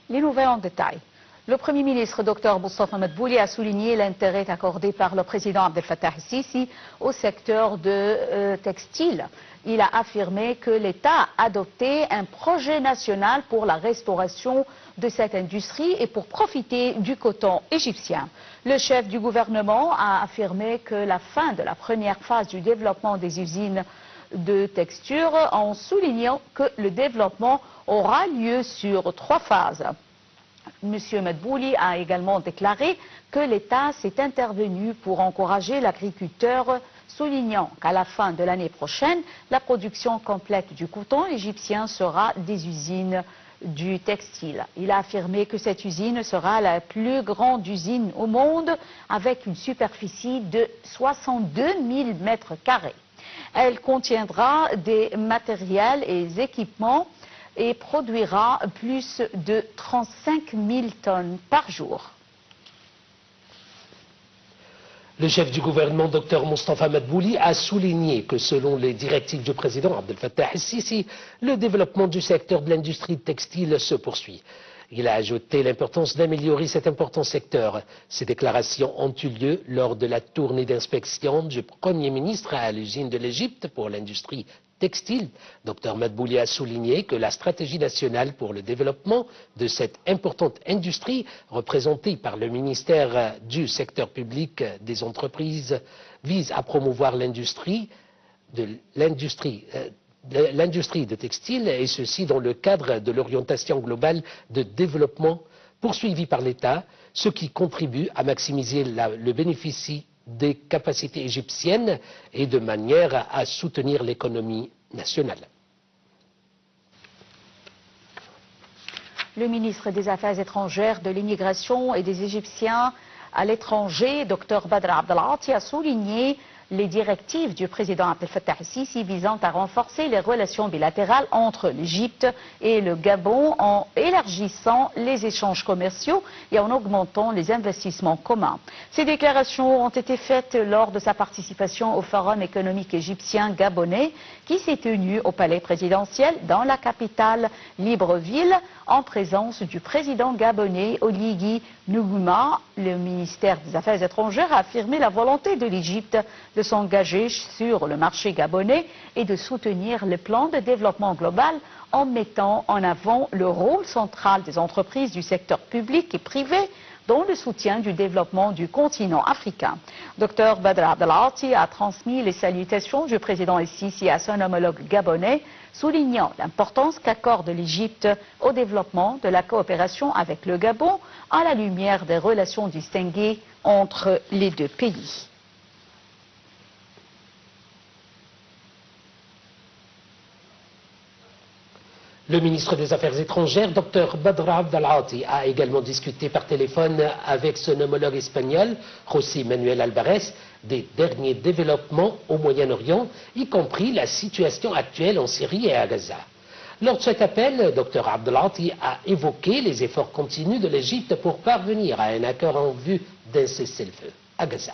Les nouvelles en détail. Le Premier ministre Dr Moustapha Madbouli a souligné l'intérêt accordé par le président Abdel Fattah el-Sisi au secteur textile. Il a affirmé que l'État a adopté un projet national pour la restauration de cette industrie et pour profiter du coton égyptien. Le chef du gouvernement a affirmé que la fin de la première phase du développement des usines de texture en soulignant que le développement aura lieu sur 3 phases. M. Madbouli a également déclaré que l'État s'est intervenu pour encourager l'agriculteur, soulignant qu'à la fin de l'année prochaine, la production complète du coton égyptien sera des usines du textile. Il a affirmé que cette usine sera la plus grande usine au monde avec une superficie de 62 000 mètres carrés. Elle contiendra des matériels et des équipements et produira plus de 35 000 tonnes par jour. Le chef du gouvernement, Dr Moustapha Madbouli, a souligné que selon les directives du président Abdel Fattah el-Sisi, le développement du secteur de l'industrie textile se poursuit. Il a ajouté l'importance d'améliorer cet important secteur. Ces déclarations ont eu lieu lors de la tournée d'inspection du Premier ministre à l'usine de l'Égypte pour l'industrie textile. Dr Madbouli a souligné que la stratégie nationale pour le développement de cette importante industrie, représentée par le ministère du secteur public des entreprises, vise à promouvoir l'industrie de textile, et ceci dans le cadre de l'orientation globale de développement poursuivie par l'État, ce qui contribue à maximiser le bénéfice des capacités égyptiennes et de manière à soutenir l'économie nationale. Le ministre des Affaires étrangères, de l'immigration et des Égyptiens à l'étranger, Dr Badr Abdel Ati, a souligné les directives du président Abdel Fattah el-Sisi visant à renforcer les relations bilatérales entre l'Égypte et le Gabon en élargissant les échanges commerciaux et en augmentant les investissements communs. Ces déclarations ont été faites lors de sa participation au Forum économique égyptien-gabonais qui s'est tenu au palais présidentiel dans la capitale Libreville en présence du président gabonais Oligui Nguema. Le ministère des Affaires étrangères a affirmé la volonté de l'Égypte de s'engager sur le marché gabonais et de soutenir le plan de développement global en mettant en avant le rôle central des entreprises du secteur public et privé dans le soutien du développement du continent africain. Dr Badr Abdel Ati a transmis les salutations du président el-Sisi à son homologue gabonais, soulignant l'importance qu'accorde l'Égypte au développement de la coopération avec le Gabon à la lumière des relations distinguées entre les deux pays. Le ministre des Affaires étrangères, Dr Badr Abdel Ati, a également discuté par téléphone avec son homologue espagnol, José Manuel Alvarez, des derniers développements au Moyen-Orient, y compris la situation actuelle en Syrie et à Gaza. Lors de cet appel, Dr Abdel Ati a évoqué les efforts continus de l'Égypte pour parvenir à un accord en vue d'un cessez-le-feu à Gaza.